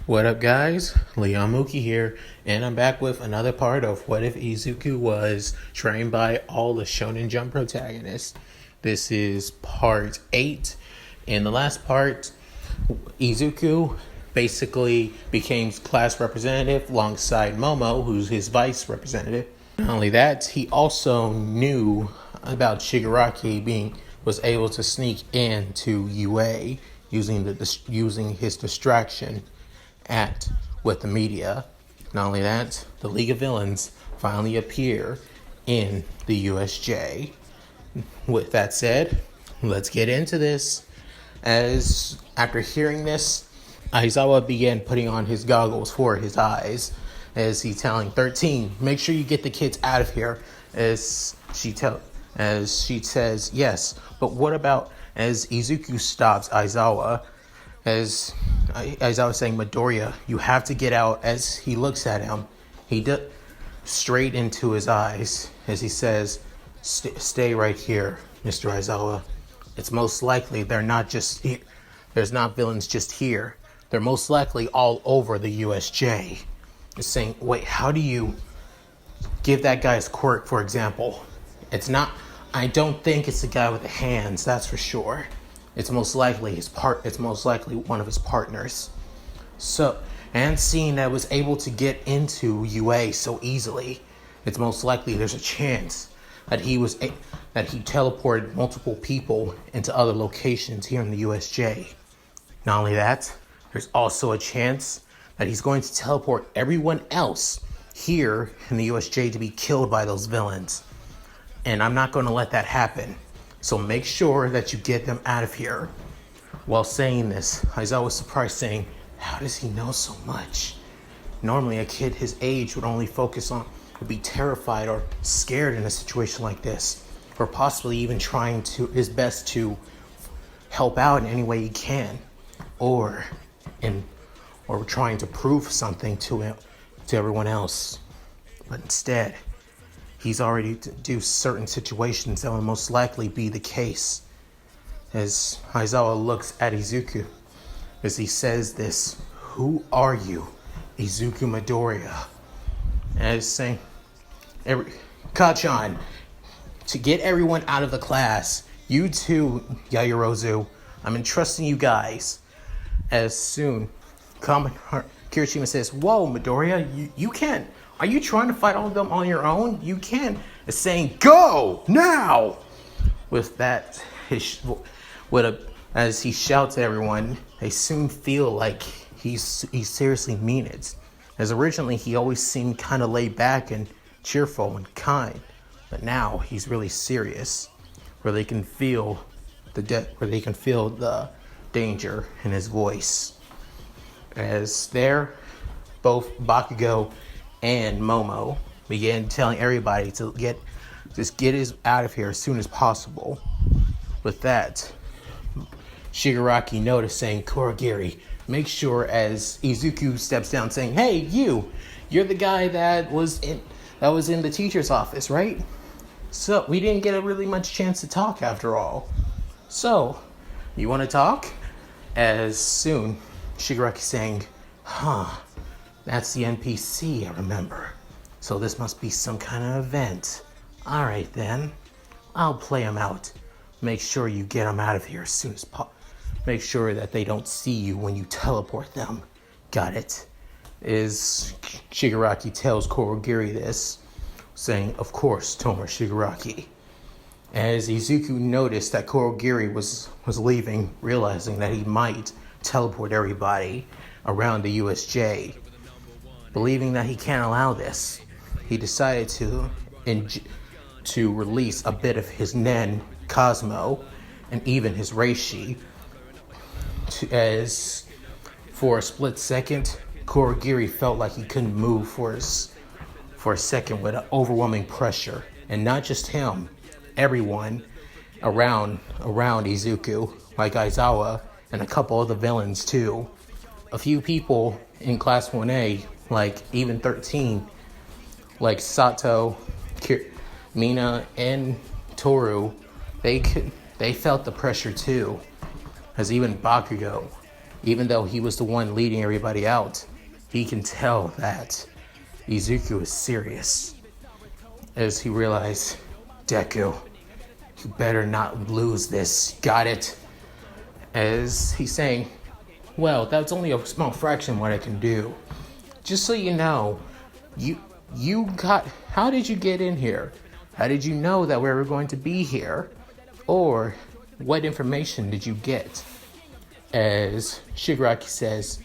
What up, guys? Leon Mooky here, and I'm back with another part of What If Izuku Was trained by all the Shonen Jump protagonists. This is part 8. In the last part, Izuku basically became class representative alongside Momo, who's his vice representative. Not only that, he also knew about Shigaraki was able to sneak into UA using his distraction with the media. Not only that, the League of Villains finally appear in the USJ. With that said, let's get into this. As after hearing this, Aizawa began putting on his goggles for his eyes as he telling 13, make sure you get the kids out of here. As she says, yes, but what about as Izuku stops Aizawa, as I was saying, Midoriya, you have to get out. As he looks at him, straight into his eyes as he says, stay right here, Mr. Aizawa. It's most likely they're not just here. There's not villains just here. They're most likely all over the USJ. He's saying, wait, how do you give that guy's quirk, for example? I don't think it's the guy with the hands, that's for sure. It's most likely one of his partners. So, and seeing that was able to get into UA so easily, it's most likely there's a chance that he teleported multiple people into other locations here in the USJ. Not only that, there's also a chance that he's going to teleport everyone else here in the USJ to be killed by those villains. And I'm not going to let that happen. So make sure that you get them out of here. While saying this, Aizawa was surprised, saying, how does he know so much? Normally a kid his age would be terrified or scared in a situation like this, or possibly even trying his best to help out in any way he can, or trying to prove something to everyone else. But instead, he's already to do certain situations that will most likely be the case. As Aizawa looks at Izuku, as he says this, who are you, Izuku Midoriya? As saying, Kachan, to get everyone out of the class, you too, Yaoyorozu, I'm entrusting you guys. As soon, Kirishima says, whoa, Midoriya, you can't. Are you trying to fight all of them on your own? You can't. It's saying, go now! With that, as he shouts at everyone, they soon feel like he seriously means it. As originally, he always seemed kind of laid back and cheerful and kind. But now, he's really serious, where they can feel the danger in his voice. As there, both Bakugo and Momo began telling everybody to get out of here as soon as possible. With that, Shigaraki noticed, saying, Kurogiri, make sure, as Izuku steps down, saying, hey, you're the guy that was in the teacher's office, right? So we didn't get a really much chance to talk after all. So, you want to talk? As soon, Shigaraki saying, that's the NPC, I remember. So this must be some kind of event. Alright then, I'll play him out. Make sure you get him out of here as soon as possible. Make sure that they don't see you when you teleport them. Got it? As Shigaraki tells Kurogiri this, saying, of course, Tomer Shigaraki. As Izuku noticed that Kurogiri was leaving, realizing that he might teleport everybody around the USJ, believing that he can't allow this, he decided to release a bit of his Nen, Cosmo, and even his Reishi. As for a split second, Kurogiri felt like he couldn't move for a second with overwhelming pressure. And not just him, everyone around Izuku, like Aizawa, and a couple of the villains too. A few people in Class 1A, like even 13, like Sato, Mina, and Toru, they felt the pressure too. As even Bakugo Even though he was the one leading everybody out, he can tell that Izuku is serious. As he realized, Deku, you better not lose this, got it? As he's saying, well, that's only a small fraction of what I can do. Just so you know, how did you get in here? How did you know that we were going to be here? Or what information did you get? As Shigaraki says,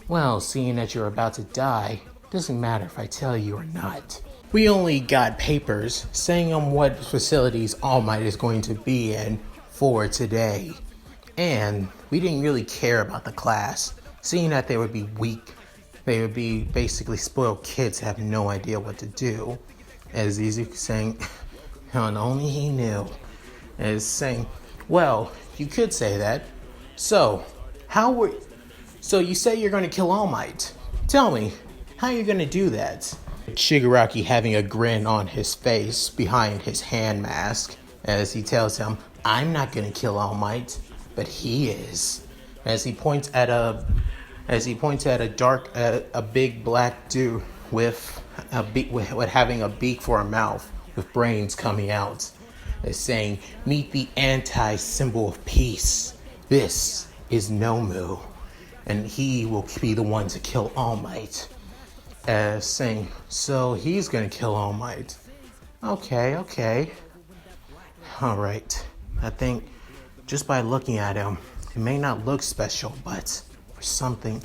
well, seeing that you're about to die, doesn't matter if I tell you or not. We only got papers saying on what facilities All Might is going to be in for today. And we didn't really care about the class, seeing that they would be weak. They would be basically spoiled kids who have no idea what to do. As Izuku saying, and only he knew. As saying, well, you could say that. So you say you're going to kill All Might. Tell me, how are you going to do that? Shigaraki having a grin on his face behind his hand mask as he tells him, I'm not going to kill All Might, but he is. As he points at a big black dude with having a beak for a mouth with brains coming out, as saying, meet the anti-symbol of peace. This is Nomu, and he will be the one to kill All Might. As saying, so he's gonna kill All Might. Okay. Alright. I think just by looking at him, it may not look special, but for something,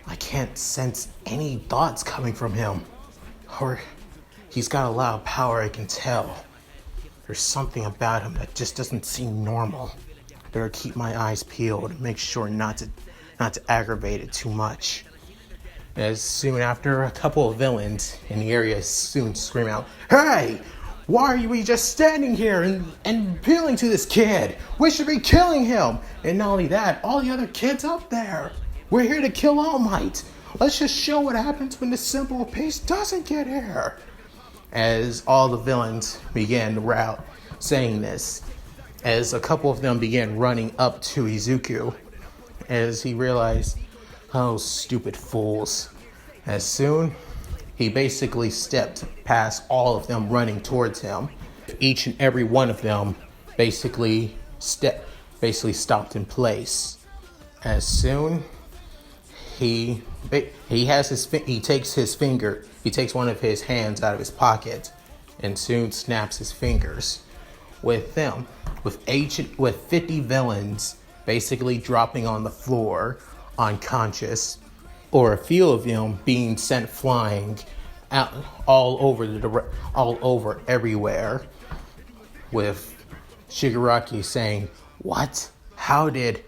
I can't sense any thoughts coming from him. Or he's got a lot of power, I can tell. There's something about him that just doesn't seem normal. Better keep my eyes peeled, make sure not to aggravate it too much. As soon after, a couple of villains in the area soon scream out, hey! Why are we just standing here and appealing to this kid? We should be killing him! And not only that, all the other kids up there. We're here to kill All Might. Let's just show what happens when the symbol of peace doesn't get here. As all the villains began to rout saying this, as a couple of them began running up to Izuku, as he realized, oh, stupid fools. As soon, he basically stepped past all of them running towards him. Each and every one of them basically stopped in place. As soon, he takes one of his hands out of his pocket and soon snaps his fingers. With 50 villains basically dropping on the floor, unconscious, or a few of them being sent flying out all over everywhere, with Shigaraki saying, what? How did?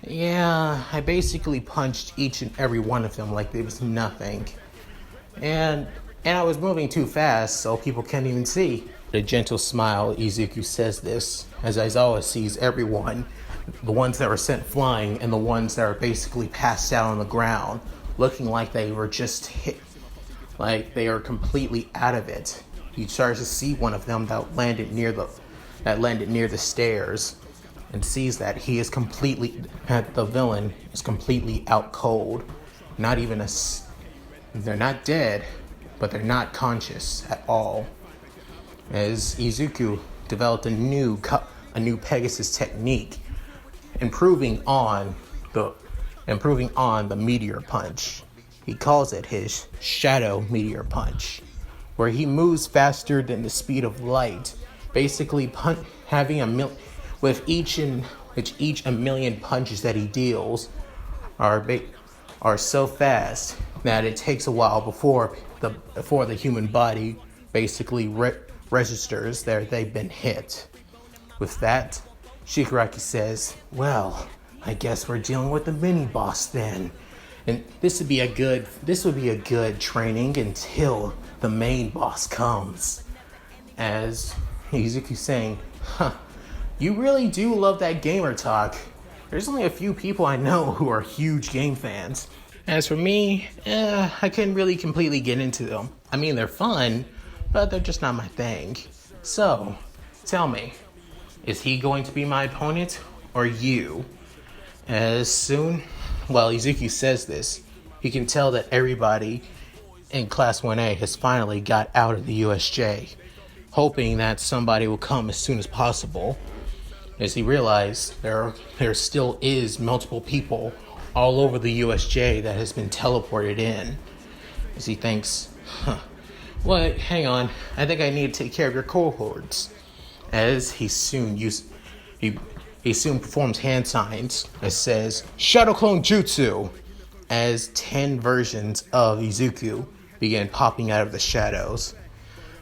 Yeah, I basically punched each and every one of them like it was nothing. And I was moving too fast so people can't even see. With a gentle smile, Izuku says this, as Aizawa sees everyone, the ones that were sent flying and the ones that are basically passed out on the ground, looking like they were just hit, like they are completely out of it. He starts to see one of them that landed near the stairs, and sees that the villain is completely out cold. They're not dead, but they're not conscious at all. As Izuku developed a new Pegasus technique, improving on the meteor punch. He calls it his shadow meteor punch, where he moves faster than the speed of light, basically with each a million punches that he deals are so fast that it takes a while before the human body basically registers that they've been hit. With that, Shigaraki says, well, I guess we're dealing with the mini boss then. And this would be a good training until the main boss comes. As Izuku's saying, you really do love that gamer talk. There's only a few people I know who are huge game fans. As for me, I couldn't really completely get into them. I mean, they're fun, but they're just not my thing. So, tell me, is he going to be my opponent or you? As soon, while Izuku says this, you can tell that everybody in Class 1A has finally got out of the USJ, hoping that somebody will come as soon as possible, as he realized there still is multiple people all over the USJ that has been teleported in. As he thinks, what? Hang on, I think I need to take care of your cohorts. As he soon performs hand signs that says Shadow Clone Jutsu, as 10 versions of Izuku begin popping out of the shadows.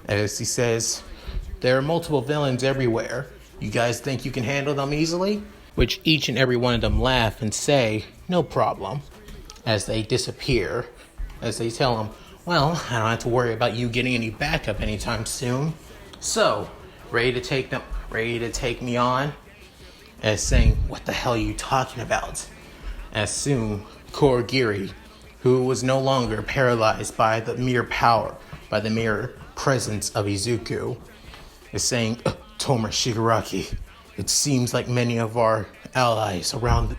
As he says, there are multiple villains everywhere. You guys think you can handle them easily? Which each and every one of them laugh and say, no problem, as they disappear. As they tell him, well, I don't have to worry about you getting any backup anytime soon. So, ready to take me on? As saying, what the hell are you talking about? As soon, Kurogiri, who was no longer paralyzed by the mere presence of Izuku, is saying, Tomer Shigaraki, it seems like many of our allies around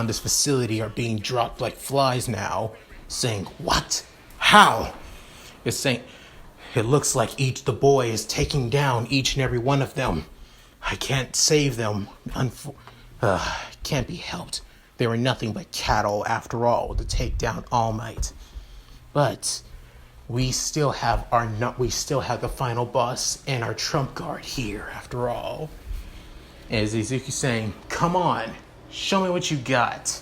this facility are being dropped like flies now. Saying, what? How? It's saying, it looks like the boy is taking down each and every one of them. I can't save them. Can't be helped. They were nothing but cattle, after all, to take down All Might. But we still have the final boss and our trump card here, after all. As Izuku saying, come on, show me what you got.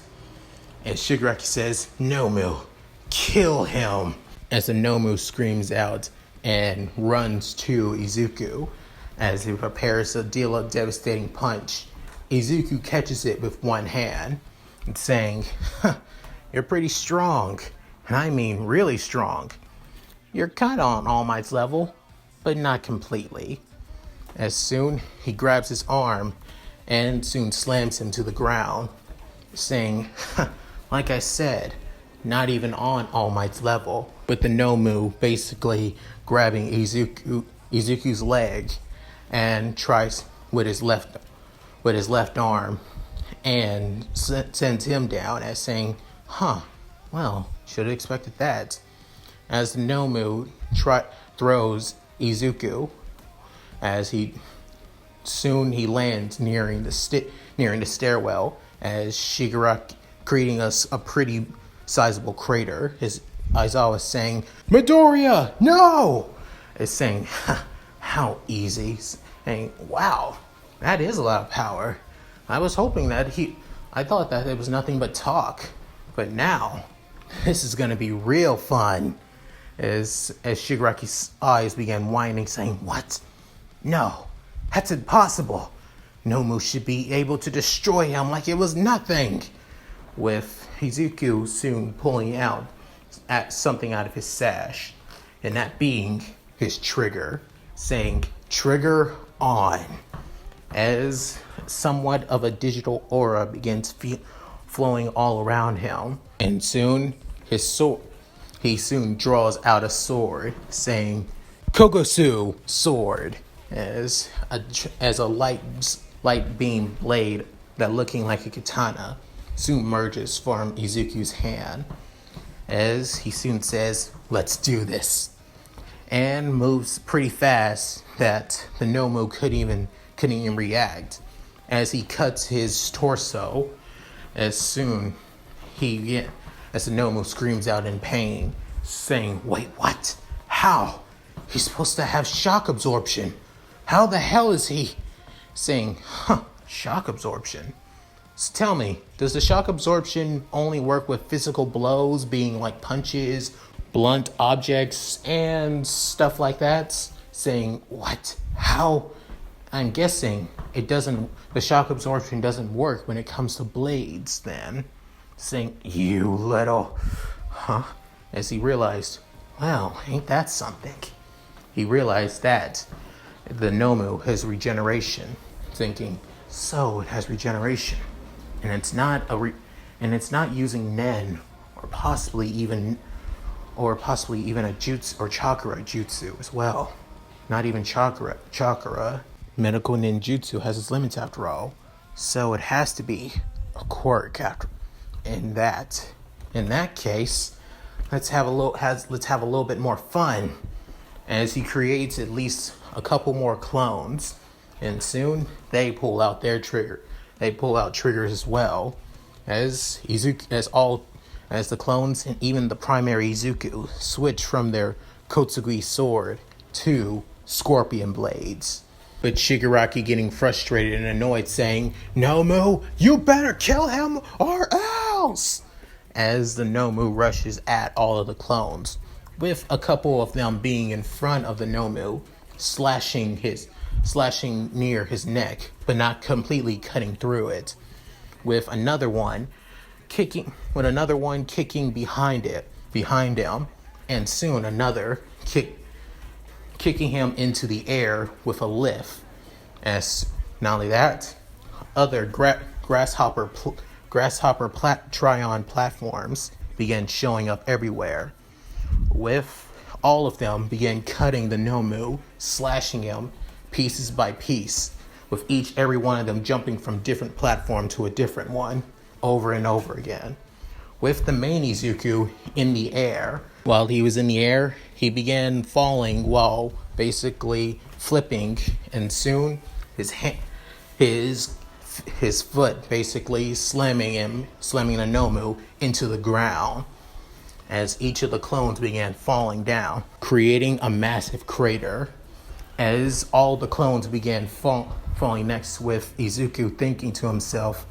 And Shigaraki says, Nomu, kill him. As the Nomu screams out and runs to Izuku. As he prepares to deal a devastating punch, Izuku catches it with one hand and saying, you're pretty strong, and I mean really strong. You're kind of on All Might's level, but not completely. As soon, he grabs his arm and soon slams him to the ground, saying, like I said, not even on All Might's level, with the Nomu basically grabbing Izuku's leg and tries with his left arm and sends him down as saying, well, should have expected that. As Nomu throws Izuku, as he lands nearing the stairwell, as Shigaraki creating a pretty sizable crater. His Aizawa is saying, Midoriya, no! Is saying, how easy. Saying, wow, that is a lot of power. I was hoping I thought that it was nothing but talk. But now, this is gonna be real fun. As Shigaraki's eyes began widening, saying, what? No, that's impossible. Nomu should be able to destroy him like it was nothing. With Izuku soon pulling out something out of his sash, and that being his trigger, saying, trigger on. As somewhat of a digital aura begins flowing all around him, and soon he soon draws out a sword, saying, Kogosu sword, as a light beam blade that looking like a katana soon merges from Izuku's hand, as he soon says, let's do this, and moves pretty fast that the Nomu couldn't even react, as he cuts his torso. As the Nomu screams out in pain, saying, wait, what? How? He's supposed to have shock absorption. How the hell is he? Saying, shock absorption? So tell me, does the shock absorption only work with physical blows, being like punches, blunt objects, and stuff like that? Saying, what? How? I'm guessing the shock absorption doesn't work when it comes to blades then. Saying, you little, as he realized, well, ain't that something? He realized that the Nomu has regeneration, thinking, so it has regeneration, and it's not using Nen or possibly even a jutsu or chakra jutsu as well. Not even chakra. Medical ninjutsu has its limits after all, so it has to be a quirk after. In that case, let's have a little bit more fun, as he creates at least a couple more clones, and soon they pull out their trigger. They pull out triggers as well, as the clones and even the primary Izuku switch from their Kotsugi sword to scorpion blades. With Shigaraki getting frustrated and annoyed, saying, "Nomu, you better kill him or else!" As the Nomu rushes at all of the clones, with a couple of them being in front of the Nomu, slashing near his neck, but not completely cutting through it. With another one kicking behind him, and soon another kicking him into the air with a lift. As not only that, other grasshopper Tryon platforms began showing up everywhere, with all of them began cutting the Nomu, slashing him pieces by piece, with every one of them jumping from different platform to a different one over and over again. With the main Izuku in the air, while he was in the air, he began falling while basically flipping, and soon his foot basically slamming the Nomu into the ground, as each of the clones began falling down, creating a massive crater. As all the clones began falling next, with Izuku thinking to himself,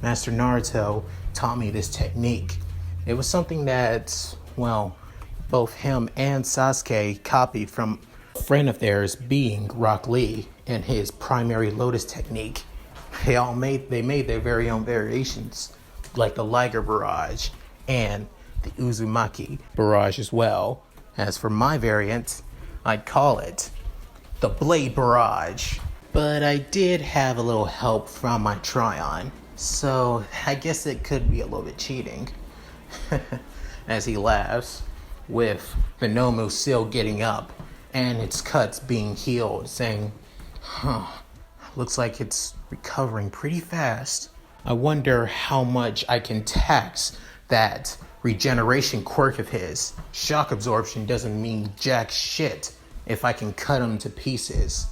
Master Naruto taught me this technique. It was something that, well, both him and Sasuke copied from a friend of theirs, being Rock Lee, and his primary Lotus technique. They made their very own variations, like the Liger Barrage and the Uzumaki Barrage as well. As for my variant, I'd call it the Blade Barrage. But I did have a little help from my Tryon, so I guess it could be a little bit cheating. As he laughs, with the Nomu still getting up and its cuts being healed, saying, looks like it's recovering pretty fast. I wonder how much I can tax that regeneration quirk of his. Shock absorption doesn't mean jack shit if I can cut him to pieces.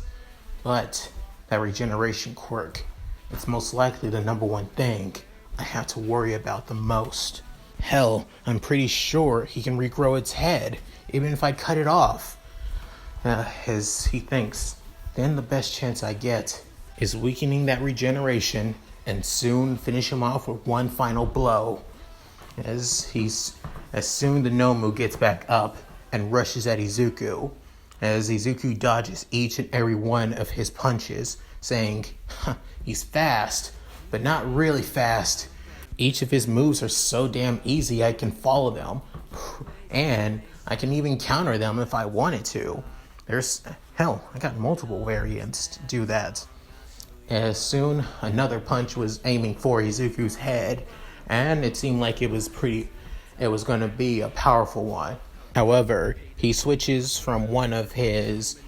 But that regeneration quirk, it's most likely the number one thing I have to worry about the most. Hell, I'm pretty sure he can regrow its head, even if I cut it off. As he thinks, then the best chance I get is weakening that regeneration and soon finish him off with one final blow. As soon the Nomu gets back up and rushes at Izuku, as Izuku dodges each and every one of his punches, saying, he's fast, but not really fast. Each of his moves are so damn easy I can follow them, and I can even counter them if I wanted to. I got multiple variants to do that. As soon another punch was aiming for Izuku's head, and it seemed like it was going to be a powerful one. However, he switches from one of his,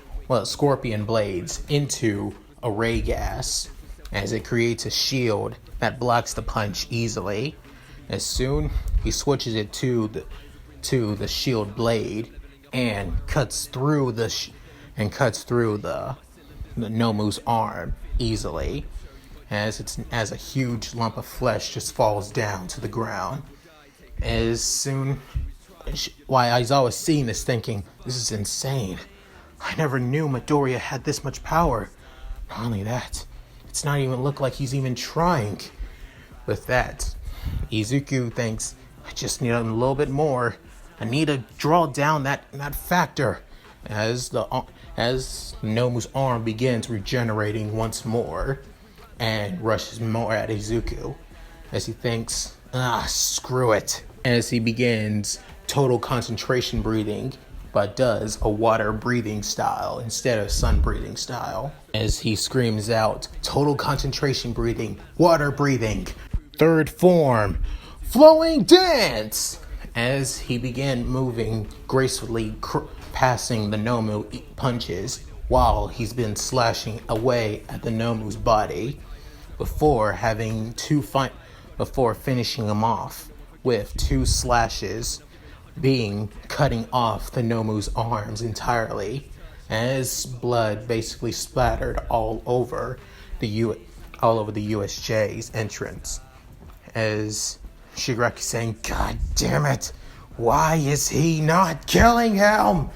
scorpion blades into a ray gas, as it creates a shield that blocks the punch easily. As soon he switches it to the shield blade and cuts through the Nomu's arm easily, as a huge lump of flesh just falls down to the ground. As soon, Aizawa's seeing this, thinking, this is insane. I never knew Midoriya had this much power. Not only that, it's not even look like he's even trying. With that, Izuku thinks, I just need a little bit more. I need to draw down that factor. As Nomu's arm begins regenerating once more, and rushes more at Izuku, as he thinks, screw it. As he begins total concentration breathing, but does a water breathing style instead of sun breathing style. As he screams out, total concentration breathing, water breathing, third form, flowing dance! As he began moving gracefully, passing the Nomu punches, while he's been slashing away at the Nomu's body. before finishing him off with 2 slashes, cutting off the Nomu's arms entirely, as blood basically splattered all over the USJ's entrance. As Shigaraki saying, "God damn it! Why is he not killing him?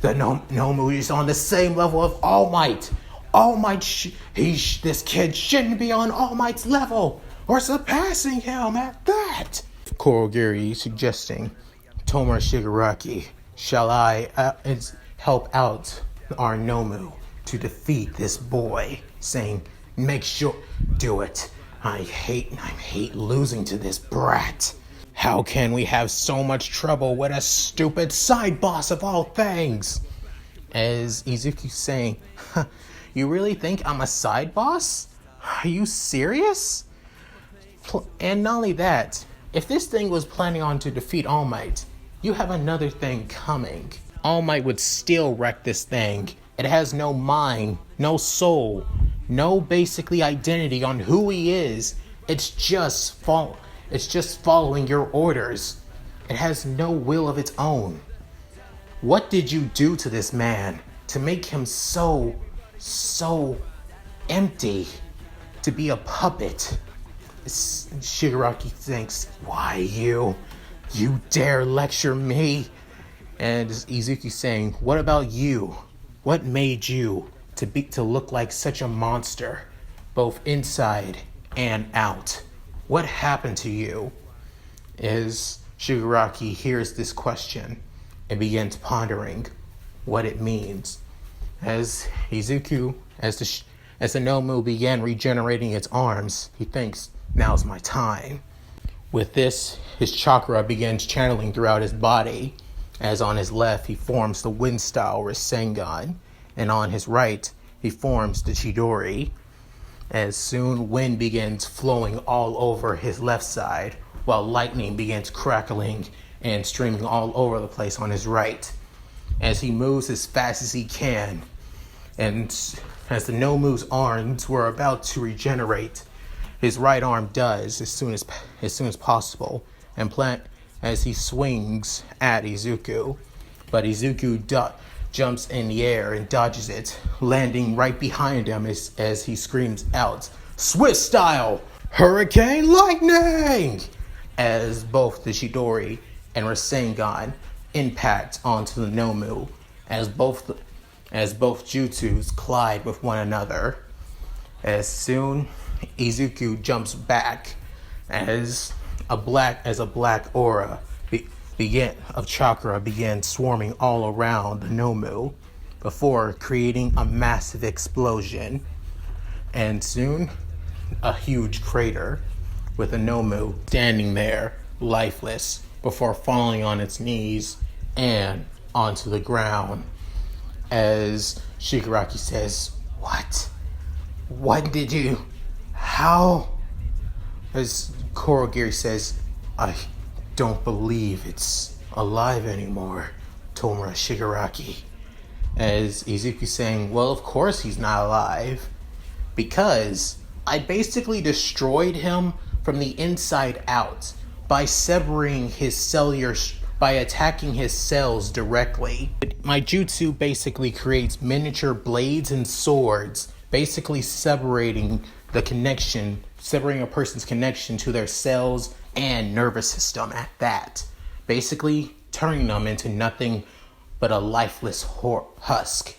The Nomu is on the same level of All Might. All Might, this kid shouldn't be on All Might's level, or surpassing him at that." Kurogiri suggesting, "Tomura Shigaraki, shall I help out our Nomu to defeat this boy?" Saying, "Make sure, do it. I hate losing to this brat. How can we have so much trouble with a stupid side boss of all things?" As Izuku saying, "You really think I'm a side boss? Are you serious? And not only that, if this thing was planning on to defeat All Might, you have another thing coming. All Might would still wreck this thing. It has no mind, no soul, no basically identity on who he is. It's just following your orders. It has no will of its own. What did you do to this man to make him so empty, to be a puppet?" Shigaraki thinks, "Why you dare lecture me?" And Izuku saying, "What about you? What made you to look like such a monster, both inside and out? What happened to you?" As Shigaraki hears this question and begins pondering what it means, as Izuku, as the Nomu began regenerating its arms, he thinks, "Now's my time." With this, his chakra begins channeling throughout his body, as on his left he forms the wind-style Rasengan, and on his right he forms the Chidori. As soon wind begins flowing all over his left side, while lightning begins crackling and streaming all over the place on his right, as he moves as fast as he can. And as the Nomu's arms were about to regenerate, his right arm does as soon as possible, and as he swings at Izuku, but Izuku jumps in the air and dodges it, landing right behind him as he screams out, "Swift style, Hurricane Lightning!" as both the Chidori and Rasengan impact onto the Nomu, as both jutsus collide with one another. As soon Izuku jumps back, as a black aura of chakra began swarming all around the Nomu before creating a massive explosion, and soon a huge crater with a Nomu standing there lifeless before falling on its knees and onto the ground. As Shigaraki says, What did you... How?" As Kurogiri says, "I don't believe it's alive anymore, Tomura Shigaraki." As Izuku saying, "Well, of course he's not alive, because I basically destroyed him from the inside out by by attacking his cells directly. My jutsu basically creates miniature blades and swords, basically separating a person's connection to their cells and nervous system at that. Basically turning them into nothing but a lifeless husk.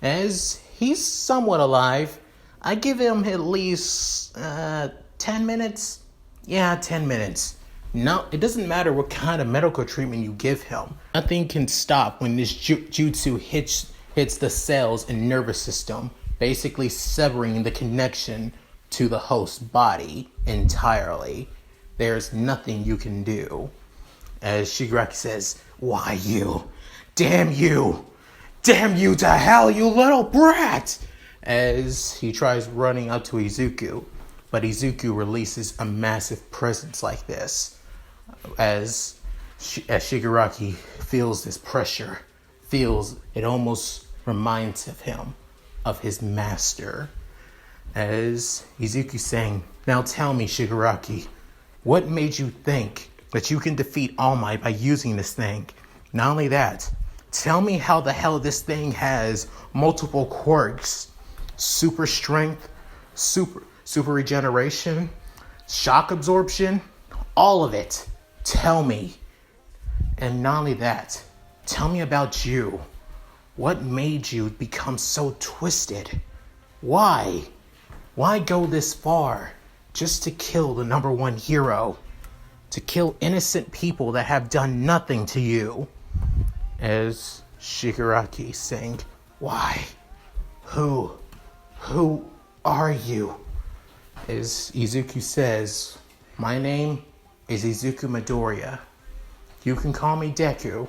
As he's somewhat alive, I give him at least 10 minutes. Yeah, 10 minutes. No, it doesn't matter what kind of medical treatment you give him. Nothing can stop when this jutsu hits the cells and nervous system, basically severing the connection to the host body entirely. There's nothing you can do." As Shigaraki says, "Why you? Damn you! Damn you to hell, you little brat!" As he tries running up to Izuku, but Izuku releases a massive presence like this. As Shigaraki feels this pressure, it almost reminds him of his master. As Izuku saying, now tell me, Shigaraki, what made you think that you can defeat All Might by using this thing? Not only that, tell me how the hell this thing has multiple quirks. Super strength, super regeneration, shock absorption, all of it. Tell me. And not only that, tell me about you. What made you become so twisted? Why? Why go this far just to kill the number one hero? To kill innocent people that have done nothing to you? As Shigaraki saying, why? Who are you? As Izuku says, my name is Izuku Midoriya. You can call me Deku,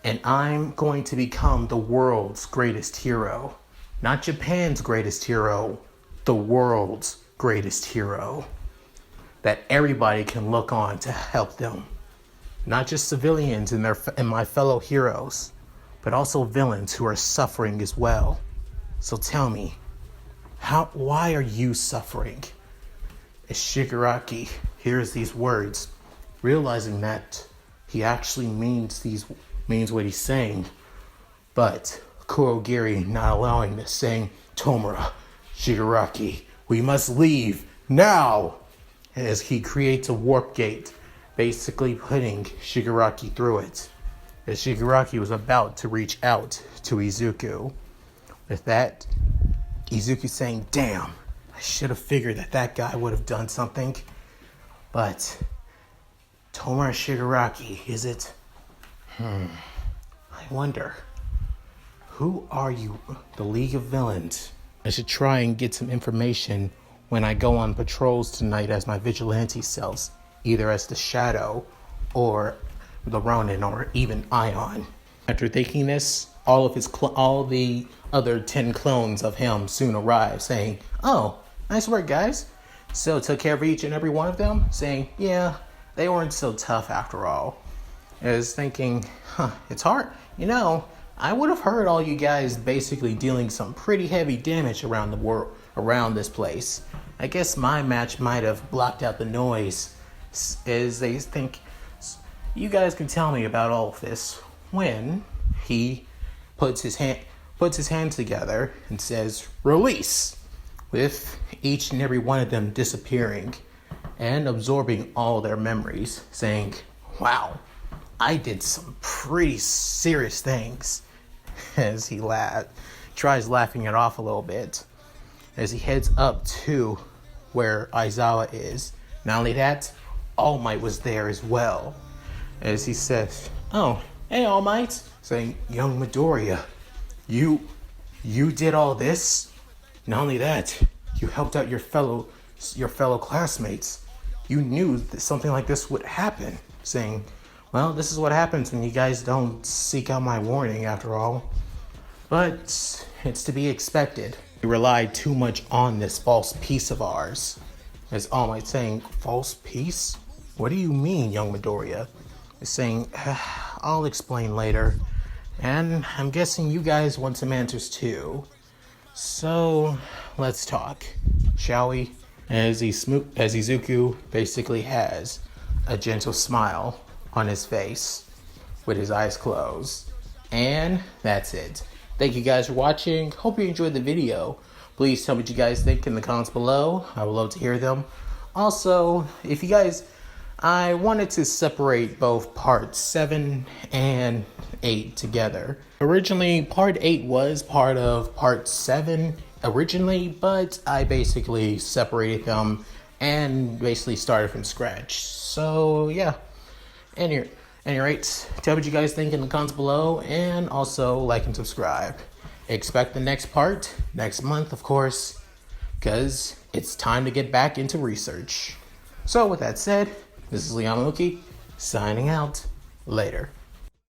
and I'm going to become the world's greatest hero. Not Japan's greatest hero, the world's greatest hero. That everybody can look on to help them. Not just civilians and my fellow heroes, but also villains who are suffering as well. So tell me, why are you suffering? As Shigaraki hears these words, realizing that he actually means what he's saying, but Kurogiri not allowing this, saying, Tomura, Shigaraki, we must leave now, as he creates a warp gate, basically putting Shigaraki through it, as Shigaraki was about to reach out to Izuku. With that, Izuku saying, damn, I should have figured that guy would have done something, but Tomura Shigaraki, is it? I wonder, who are you? The League of Villains. I should try and get some information when I go on patrols tonight as my vigilante selves, either as the Shadow or the Ronin or even Ion. After thinking this, all the other 10 clones of him soon arrive, saying, oh, nice work, guys. So took care of each and every one of them, saying, yeah, they weren't so tough after all. I was thinking, it's hard. I would have heard all you guys basically dealing some pretty heavy damage around the world, around this place. I guess my match might have blocked out the noise, as they think. You guys can tell me about all of this. When he puts his hand together and says, release, with each and every one of them disappearing and absorbing all their memories, saying, wow, I did some pretty serious things. As he tries laughing it off a little bit, as he heads up to where Aizawa is. Not only that, All Might was there as well. As he says, oh, hey All Might, saying, young Midoriya, you did all this? Not only that, you helped out your fellow classmates. You knew that something like this would happen, saying, well, this is what happens when you guys don't seek out my warning after all. But it's to be expected. We relied too much on this false peace of ours. As All Might saying, false peace? What do you mean, young Midoriya? Is saying, I'll explain later. And I'm guessing you guys want some answers too. So, let's talk, shall we? As Izuku basically has a gentle smile on his face with his eyes closed. And that's it. Thank you guys for watching. Hope you enjoyed the video. Please tell me what you guys think in the comments below. I would love to hear them. Also, if you guys, I wanted to separate both part 7 and 8 together. Originally, part 8 was part of part 7 originally, but I basically separated them and basically started from scratch. So, yeah. Any rate, tell me what you guys think in the comments below, and also like and subscribe. Expect the next part next month, of course, because it's time to get back into research. So with that said, this is Mooky signing out. Later.